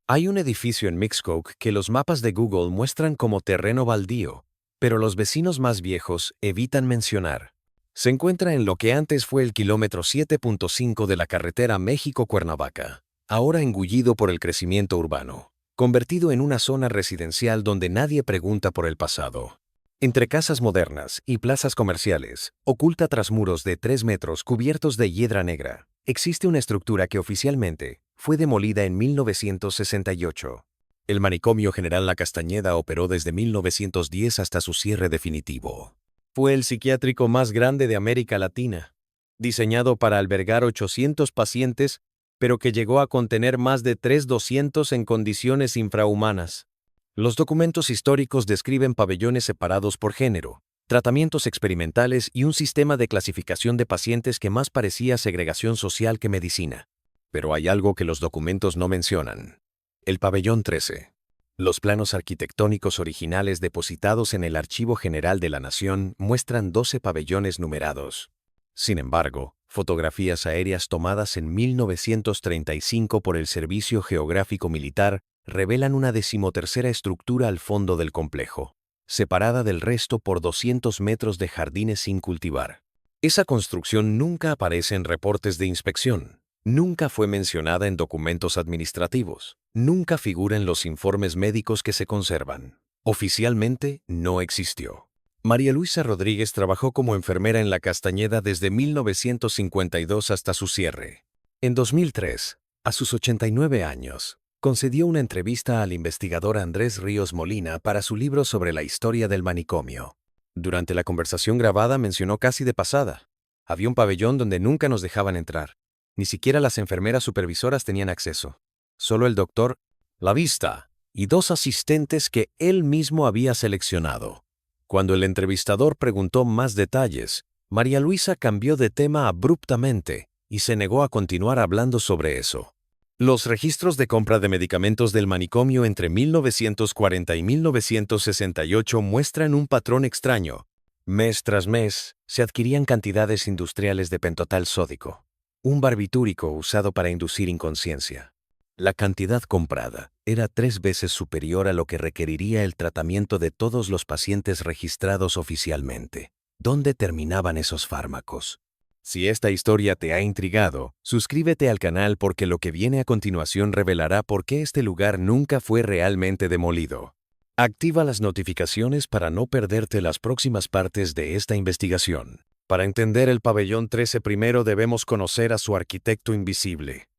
Hay un edificio en Mixcoac que los mapas de Google muestran como terreno baldío, pero los vecinos más viejos evitan mencionar. Se encuentra en lo que antes fue el kilómetro 7.5 de la carretera México-Cuernavaca, ahora engullido por el crecimiento urbano, convertido en una zona residencial donde nadie pregunta por el pasado. Entre casas modernas y plazas comerciales, oculta tras muros de 3 metros cubiertos de hiedra negra, existe una estructura que oficialmente fue demolida en 1968. El Manicomio General La Castañeda operó desde 1910 hasta su cierre definitivo. Fue el psiquiátrico más grande de América Latina, diseñado para albergar 800 pacientes, pero que llegó a contener más de 3.200 en condiciones infrahumanas. Los documentos históricos describen pabellones separados por género, tratamientos experimentales y un sistema de clasificación de pacientes que más parecía segregación social que medicina. Pero hay algo que los documentos no mencionan. El pabellón 13. Los planos arquitectónicos originales depositados en el Archivo General de la Nación muestran 12 pabellones numerados. Sin embargo, fotografías aéreas tomadas en 1935 por el Servicio Geográfico Militar revelan una 13ª estructura al fondo del complejo, separada del resto por 200 metros de jardines sin cultivar. Esa construcción nunca aparece en reportes de inspección, nunca fue mencionada en documentos administrativos, nunca figura en los informes médicos que se conservan. Oficialmente no existió. María Luisa Rodríguez trabajó como enfermera en La Castañeda desde 1952 hasta su cierre. En 2003, a sus 89 años, concedió una entrevista al investigador Andrés Ríos Molina para su libro sobre la historia del manicomio. Durante la conversación grabada mencionó casi de pasada: había un pabellón donde nunca nos dejaban entrar. Ni siquiera las enfermeras supervisoras tenían acceso. Solo el doctor La Vista y 2 asistentes que él mismo había seleccionado. Cuando el entrevistador preguntó más detalles, María Luisa cambió de tema abruptamente y se negó a continuar hablando sobre eso. Los registros de compra de medicamentos del manicomio entre 1940 y 1968 muestran un patrón extraño. Mes tras mes, se adquirían cantidades industriales de pentotal sódico, un barbitúrico usado para inducir inconsciencia. La cantidad comprada era 3 veces superior a lo que requeriría el tratamiento de todos los pacientes registrados oficialmente. ¿Dónde terminaban esos fármacos? Si esta historia te ha intrigado, suscríbete al canal porque lo que viene a continuación revelará por qué este lugar nunca fue realmente demolido. Activa las notificaciones para no perderte las próximas partes de esta investigación. Para entender el pabellón 13 primero debemos conocer a su arquitecto invisible,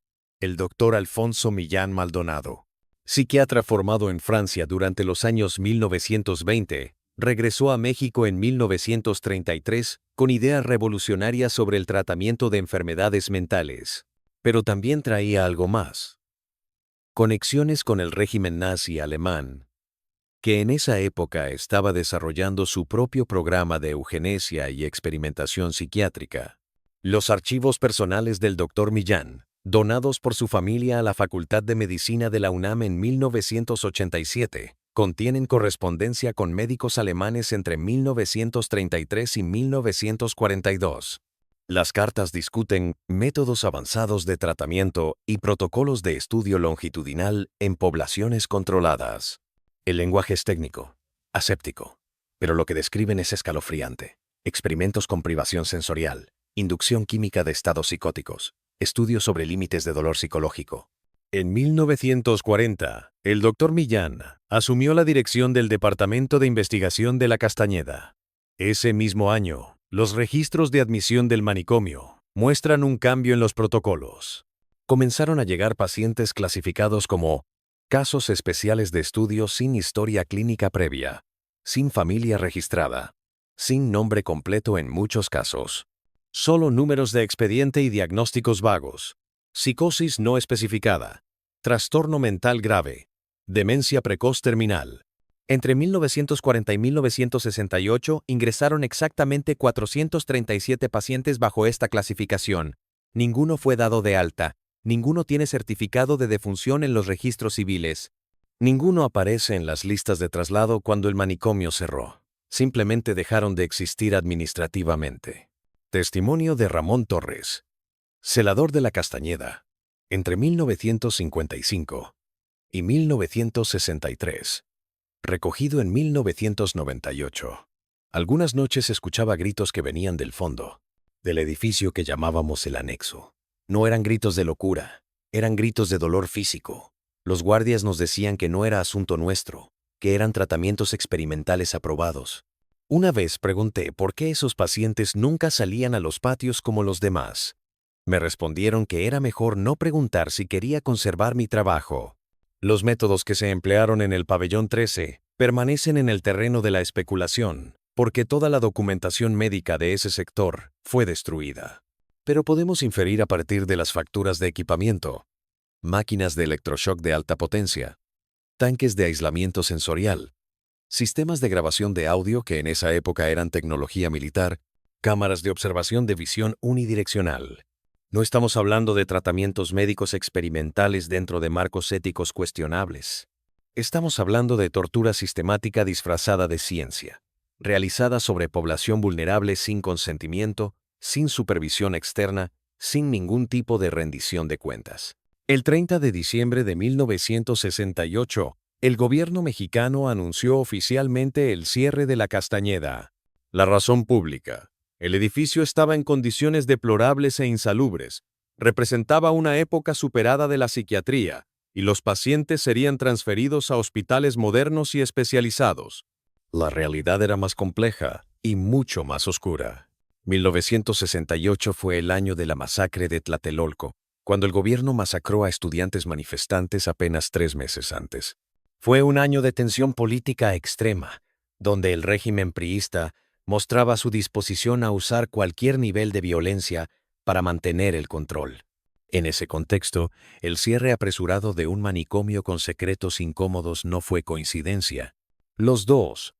el Dr. Alfonso Millán Maldonado. Psiquiatra formado en Francia durante los años 1920, regresó a México en 1933 con ideas revolucionarias sobre el tratamiento de enfermedades mentales. Pero también traía algo más: conexiones con el régimen nazi alemán, que en esa época estaba desarrollando su propio programa de eugenesia y experimentación psiquiátrica. Los archivos personales del Dr. Millán, donados por su familia a la Facultad de Medicina de la UNAM en 1987, contienen correspondencia con médicos alemanes entre 1933 y 1942. Las cartas discuten métodos avanzados de tratamiento y protocolos de estudio longitudinal en poblaciones controladas. El lenguaje es técnico, aséptico, pero lo que describen es escalofriante. Experimentos con privación sensorial, inducción química de estados psicóticos, estudios sobre límites de dolor psicológico. En 1940, el Dr. Millán asumió la dirección del Departamento de Investigación de La Castañeda. Ese mismo año, los registros de admisión del manicomio muestran un cambio en los protocolos. Comenzaron a llegar pacientes clasificados como casos especiales de estudio sin historia clínica previa, sin familia registrada, sin nombre completo en muchos casos, solo números de expediente y diagnósticos vagos, psicosis no especificada, trastorno mental grave, demencia precoz terminal. Entre 1940 y 1968 ingresaron exactamente 437 pacientes bajo esta clasificación. Ninguno fue dado de alta. Ninguno tiene certificado de defunción en los registros civiles. Ninguno aparece en las listas de traslado cuando el manicomio cerró. Simplemente dejaron de existir administrativamente. Testimonio de Ramón Torres, celador de La Castañeda. Entre 1955 y 1963. Recogido en 1998. Algunas noches escuchaba gritos que venían del fondo, del edificio que llamábamos el anexo. No eran gritos de locura, eran gritos de dolor físico. Los guardias nos decían que no era asunto nuestro, que eran tratamientos experimentales aprobados. Una vez pregunté por qué esos pacientes nunca salían a los patios como los demás. Me respondieron que era mejor no preguntar si quería conservar mi trabajo. Los métodos que se emplearon en el pabellón 13 permanecen en el terreno de la especulación, porque toda la documentación médica de ese sector fue destruida. Pero podemos inferir a partir de las facturas de equipamiento, máquinas de electroshock de alta potencia, tanques de aislamiento sensorial, sistemas de grabación de audio que en esa época eran tecnología militar, cámaras de observación de visión unidireccional. No estamos hablando de tratamientos médicos experimentales dentro de marcos éticos cuestionables. Estamos hablando de tortura sistemática disfrazada de ciencia, realizada sobre población vulnerable sin consentimiento, sin supervisión externa, sin ningún tipo de rendición de cuentas. El 30 de diciembre de 1968, el gobierno mexicano anunció oficialmente el cierre de la Castañeda. La razón pública. El edificio estaba en condiciones deplorables e insalubres. Representaba una época superada de la psiquiatría, y los pacientes serían transferidos a hospitales modernos y especializados. La realidad era más compleja y mucho más oscura. 1968 fue el año de la masacre de Tlatelolco, cuando el gobierno masacró a estudiantes manifestantes apenas 3 meses antes. Fue un año de tensión política extrema, donde el régimen priista mostraba su disposición a usar cualquier nivel de violencia para mantener el control. En ese contexto, el cierre apresurado de un manicomio con secretos incómodos no fue coincidencia. Los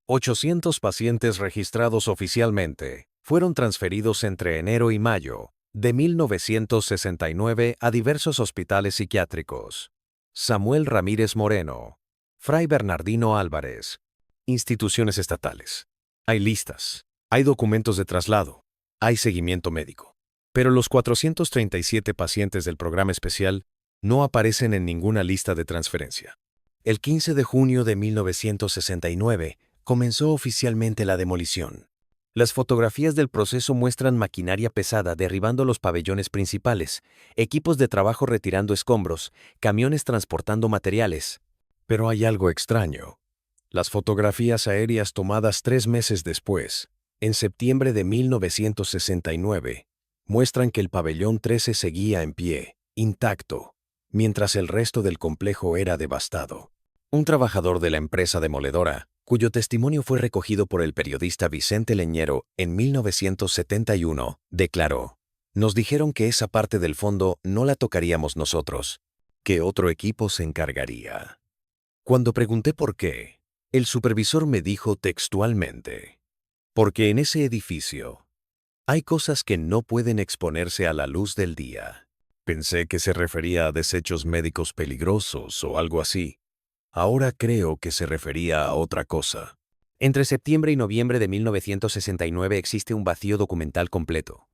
800 pacientes registrados oficialmente fueron transferidos entre enero y mayo de 1969 a diversos hospitales psiquiátricos. Samuel Ramírez Moreno, Fray Bernardino Álvarez. Instituciones estatales. Hay listas, hay documentos de traslado, hay seguimiento médico. Pero los 437 pacientes del programa especial no aparecen en ninguna lista de transferencia. El 15 de junio de 1969 comenzó oficialmente la demolición. Las fotografías del proceso muestran maquinaria pesada derribando los pabellones principales, equipos de trabajo retirando escombros, camiones transportando materiales. Pero hay algo extraño. Las fotografías aéreas tomadas 3 meses después, en septiembre de 1969, muestran que el pabellón 13 seguía en pie, intacto, mientras el resto del complejo era devastado. Un trabajador de la empresa demoledora, cuyo testimonio fue recogido por el periodista Vicente Leñero en 1971, declaró: «Nos dijeron que esa parte del fondo no la tocaríamos nosotros, que otro equipo se encargaría». Cuando pregunté por qué, el supervisor me dijo textualmente: «Porque en ese edificio hay cosas que no pueden exponerse a la luz del día». Pensé que se refería a desechos médicos peligrosos o algo así. Ahora creo que se refería a otra cosa. Entre septiembre y noviembre de 1969 existe un vacío documental completo.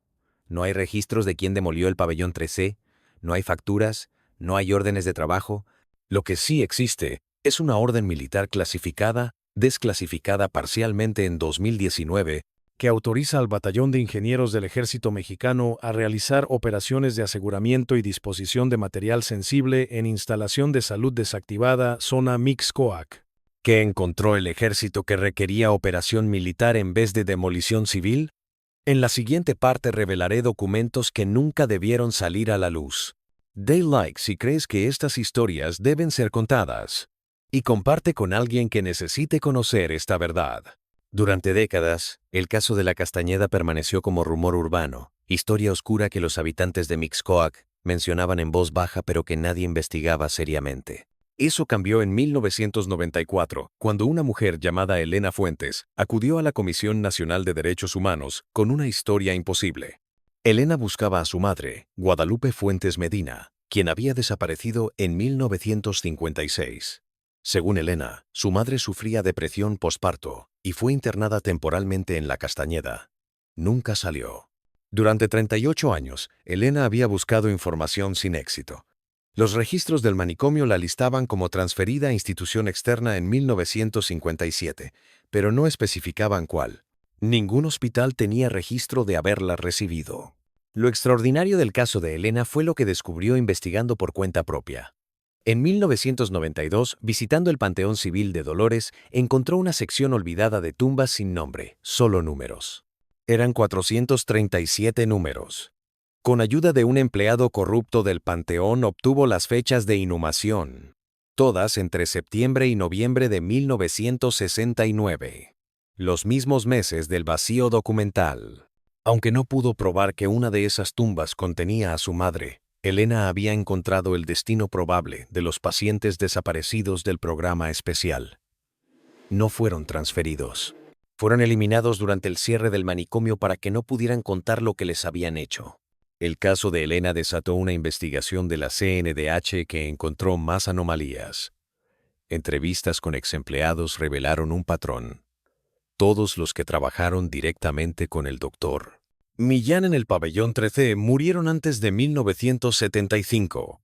No hay registros de quién demolió el pabellón 3C, no hay facturas, no hay órdenes de trabajo. Lo que sí existe es una orden militar clasificada, desclasificada parcialmente en 2019, que autoriza al Batallón de Ingenieros del Ejército Mexicano a realizar operaciones de aseguramiento y disposición de material sensible en instalación de salud desactivada zona Mixcoac. ¿Qué encontró el ejército que requería operación militar en vez de demolición civil? En la siguiente parte revelaré documentos que nunca debieron salir a la luz. Dale like si crees que estas historias deben ser contadas. Y comparte con alguien que necesite conocer esta verdad. Durante décadas, el caso de la Castañeda permaneció como rumor urbano, historia oscura que los habitantes de Mixcoac mencionaban en voz baja pero que nadie investigaba seriamente. Eso cambió en 1994, cuando una mujer llamada Elena Fuentes acudió a la Comisión Nacional de Derechos Humanos con una historia imposible. Elena buscaba a su madre, Guadalupe Fuentes Medina, quien había desaparecido en 1956. Según Elena, su madre sufría depresión posparto y fue internada temporalmente en la Castañeda. Nunca salió. Durante 38 años, Elena había buscado información sin éxito. Los registros del manicomio la listaban como transferida a institución externa en 1957, pero no especificaban cuál. Ningún hospital tenía registro de haberla recibido. Lo extraordinario del caso de Elena fue lo que descubrió investigando por cuenta propia. En 1992, visitando el Panteón Civil de Dolores, encontró una sección olvidada de tumbas sin nombre, solo números. Eran 437 números. Con ayuda de un empleado corrupto del Panteón obtuvo las fechas de inhumación, todas entre septiembre y noviembre de 1969, los mismos meses del vacío documental. Aunque no pudo probar que una de esas tumbas contenía a su madre, Elena había encontrado el destino probable de los pacientes desaparecidos del programa especial. No fueron transferidos. Fueron eliminados durante el cierre del manicomio para que no pudieran contar lo que les habían hecho. El caso de Elena desató una investigación de la CNDH que encontró más anomalías. Entrevistas con exempleados revelaron un patrón. Todos los que trabajaron directamente con el doctor Millán en el pabellón 13 murieron antes de 1975.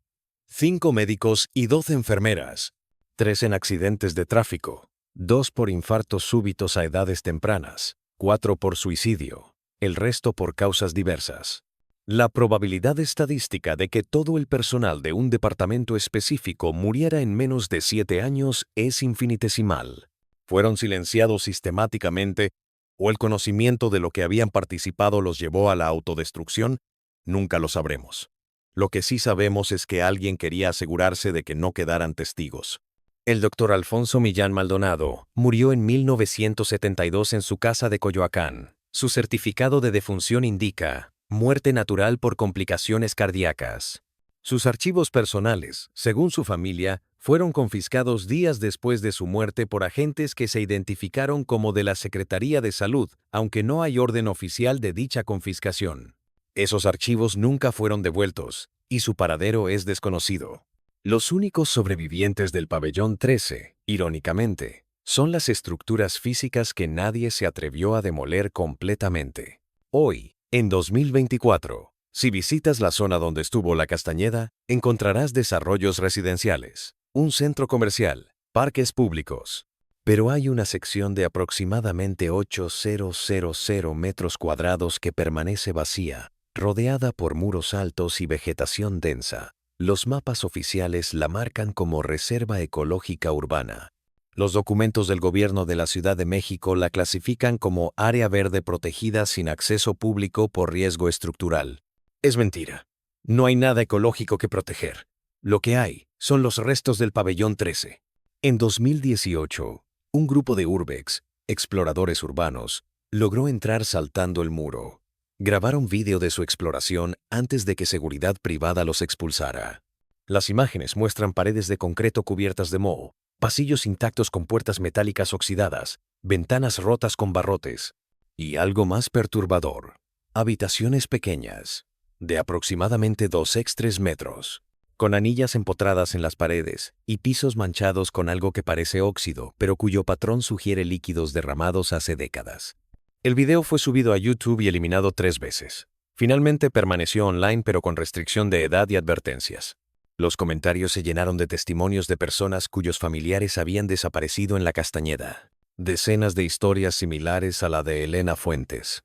5 médicos y 12 enfermeras. 3 en accidentes de tráfico. 2 por infartos súbitos a edades tempranas. 4 por suicidio. El resto por causas diversas. La probabilidad estadística de que todo el personal de un departamento específico muriera en menos de 7 años es infinitesimal. ¿Fueron silenciados sistemáticamente o el conocimiento de lo que habían participado los llevó a la autodestrucción? Nunca lo sabremos. Lo que sí sabemos es que alguien quería asegurarse de que no quedaran testigos. El doctor Alfonso Millán Maldonado murió en 1972 en su casa de Coyoacán. Su certificado de defunción indica muerte natural por complicaciones cardíacas. Sus archivos personales, según su familia, fueron confiscados días después de su muerte por agentes que se identificaron como de la Secretaría de Salud, aunque no hay orden oficial de dicha confiscación. Esos archivos nunca fueron devueltos, y su paradero es desconocido. Los únicos sobrevivientes del pabellón 13, irónicamente, son las estructuras físicas que nadie se atrevió a demoler completamente. Hoy, en 2024, si visitas la zona donde estuvo la Castañeda, encontrarás desarrollos residenciales, un centro comercial, parques públicos. Pero hay una sección de aproximadamente 8,000 metros cuadrados que permanece vacía, rodeada por muros altos y vegetación densa. Los mapas oficiales la marcan como Reserva Ecológica Urbana. Los documentos del gobierno de la Ciudad de México la clasifican como área verde protegida sin acceso público por riesgo estructural. Es mentira. No hay nada ecológico que proteger. Lo que hay son los restos del pabellón 13. En 2018, un grupo de urbex, exploradores urbanos, logró entrar saltando el muro. Grabaron vídeo de su exploración antes de que seguridad privada los expulsara. Las imágenes muestran paredes de concreto cubiertas de moho, pasillos intactos con puertas metálicas oxidadas, ventanas rotas con barrotes. Y algo más perturbador, habitaciones pequeñas, de aproximadamente 2,3 metros, con anillas empotradas en las paredes y pisos manchados con algo que parece óxido, pero cuyo patrón sugiere líquidos derramados hace décadas. El video fue subido a YouTube y eliminado 3 veces. Finalmente permaneció online pero con restricción de edad y advertencias. Los comentarios se llenaron de testimonios de personas cuyos familiares habían desaparecido en la Castañeda. Decenas de historias similares a la de Elena Fuentes.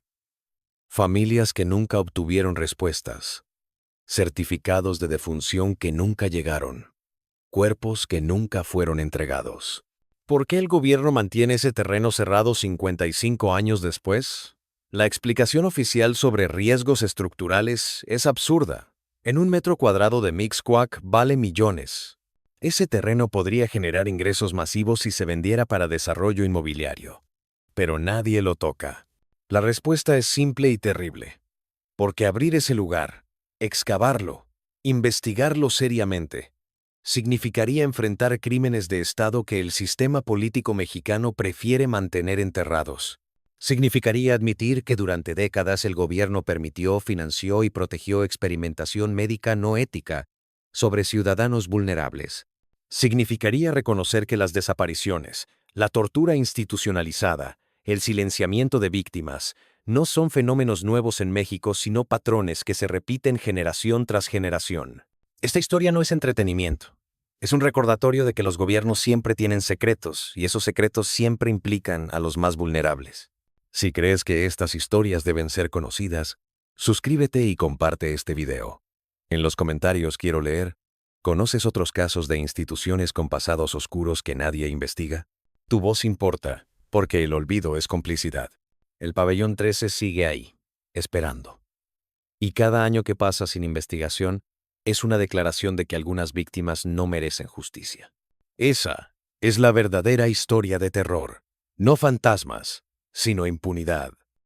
Familias que nunca obtuvieron respuestas. Certificados de defunción que nunca llegaron. Cuerpos que nunca fueron entregados. ¿Por qué el gobierno mantiene ese terreno cerrado 55 años después? La explicación oficial sobre riesgos estructurales es absurda. En 1 metro cuadrado de Mixcoac vale millones. Ese terreno podría generar ingresos masivos si se vendiera para desarrollo inmobiliario. Pero nadie lo toca. La respuesta es simple y terrible. Porque abrir ese lugar, excavarlo, investigarlo seriamente, significaría enfrentar crímenes de Estado que el sistema político mexicano prefiere mantener enterrados. Significaría admitir que durante décadas el gobierno permitió, financió y protegió experimentación médica no ética sobre ciudadanos vulnerables. Significaría reconocer que las desapariciones, la tortura institucionalizada, el silenciamiento de víctimas, no son fenómenos nuevos en México, sino patrones que se repiten generación tras generación. Esta historia no es entretenimiento. Es un recordatorio de que los gobiernos siempre tienen secretos y esos secretos siempre implican a los más vulnerables. Si crees que estas historias deben ser conocidas, suscríbete y comparte este video. En los comentarios quiero leer, ¿conoces otros casos de instituciones con pasados oscuros que nadie investiga? Tu voz importa, porque el olvido es complicidad. El pabellón 13 sigue ahí, esperando. Y cada año que pasa sin investigación es una declaración de que algunas víctimas no merecen justicia. Esa es la verdadera historia de terror. No fantasmas, sino impunidad.